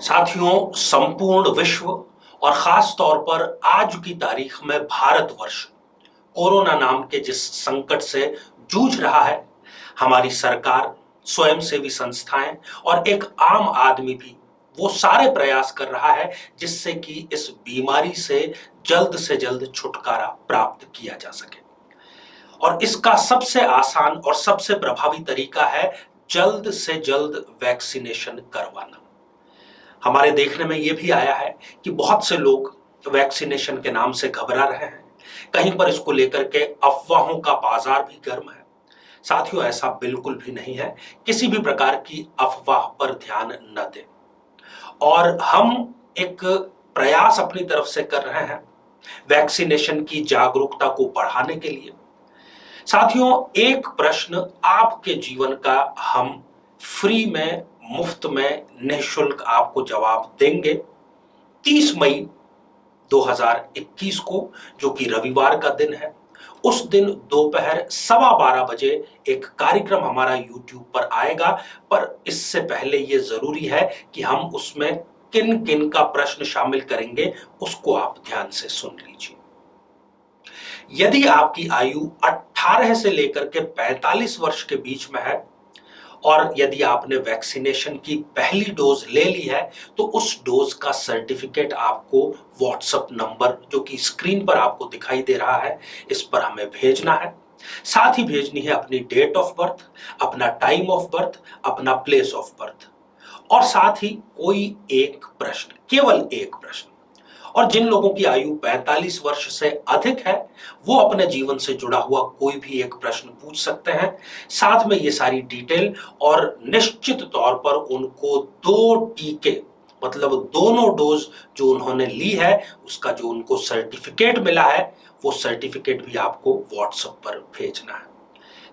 साथियों, संपूर्ण विश्व और खास तौर पर आज की तारीख में भारतवर्ष कोरोना नाम के जिस संकट से जूझ रहा है, हमारी सरकार, स्वयंसेवी संस्थाएं और एक आम आदमी भी वो सारे प्रयास कर रहा है जिससे कि इस बीमारी से जल्द छुटकारा प्राप्त किया जा सके। और इसका सबसे आसान और सबसे प्रभावी तरीका है जल्द से जल्द वैक्सीनेशन करवाना। हमारे देखने में यह भी आया है कि बहुत से लोग वैक्सीनेशन के नाम से घबरा रहे हैं। कहीं पर इसको लेकर के अफवाहों का बाजार भी गर्म है। साथियों, ऐसा बिल्कुल भी नहीं है। किसी भी प्रकार की अफवाह पर ध्यान न दें और हम एक प्रयास अपनी तरफ से कर रहे हैं वैक्सीनेशन की जागरूकता को बढ़ाने के लिए। साथियों, एक प्रश्न आपके जीवन का हम फ्री में, मुफ्त में, निःशुल्क आपको जवाब देंगे 30 मई 2021 को, जो कि रविवार का दिन है। उस दिन दोपहर 12:15 बजे एक कार्यक्रम हमारा YouTube पर आएगा, पर इससे पहले यह जरूरी है कि हम उसमें किन किन का प्रश्न शामिल करेंगे उसको आप ध्यान से सुन लीजिए। यदि आपकी आयु 18 से लेकर के 45 वर्ष के बीच में है और यदि आपने वैक्सीनेशन की पहली डोज ले ली है तो उस डोज का सर्टिफिकेट आपको व्हाट्सएप नंबर, जो कि स्क्रीन पर आपको दिखाई दे रहा है, इस पर हमें भेजना है। साथ ही भेजनी है अपनी डेट ऑफ बर्थ, अपना टाइम ऑफ बर्थ, अपना प्लेस ऑफ बर्थ और साथ ही कोई एक प्रश्न, केवल एक प्रश्न। और जिन लोगों की आयु 45 वर्ष से अधिक है वो अपने जीवन से जुड़ा हुआ कोई भी एक प्रश्न पूछ सकते हैं। साथ में ये सारी डिटेल और निश्चित तौर पर उनको 2 टीके, मतलब दोनों डोज जो उन्होंने ली है उसका जो उनको सर्टिफिकेट मिला है वो सर्टिफिकेट भी आपको व्हाट्सएप पर भेजना है।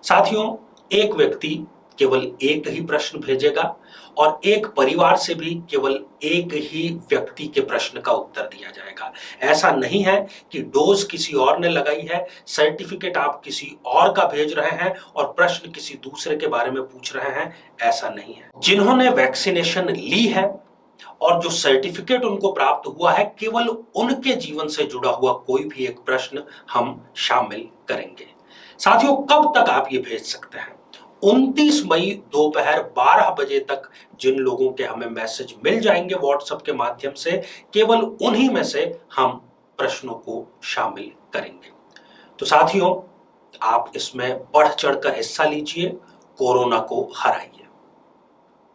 साथियों, एक व्यक्ति केवल एक ही प्रश्न भेजेगा और एक परिवार से भी केवल एक ही व्यक्ति के प्रश्न का उत्तर दिया जाएगा। ऐसा नहीं है कि डोज किसी और ने लगाई है, सर्टिफिकेट आप किसी और का भेज रहे हैं और प्रश्न किसी दूसरे के बारे में पूछ रहे हैं, ऐसा नहीं है। जिन्होंने वैक्सीनेशन ली है और जो सर्टिफिकेट उनको प्राप्त हुआ है, केवल उनके जीवन से जुड़ा हुआ कोई भी एक प्रश्न हम शामिल करेंगे। साथियों, कब तक आप ये भेज सकते हैं? 29 मई दोपहर 12 बजे तक जिन लोगों के हमें मैसेज मिल जाएंगे व्हाट्सएप के माध्यम से, केवल उन्हीं में से हम प्रश्नों को शामिल करेंगे। तो साथियों, आप इसमें बढ़ चढ़कर हिस्सा लीजिए, कोरोना को हराइए।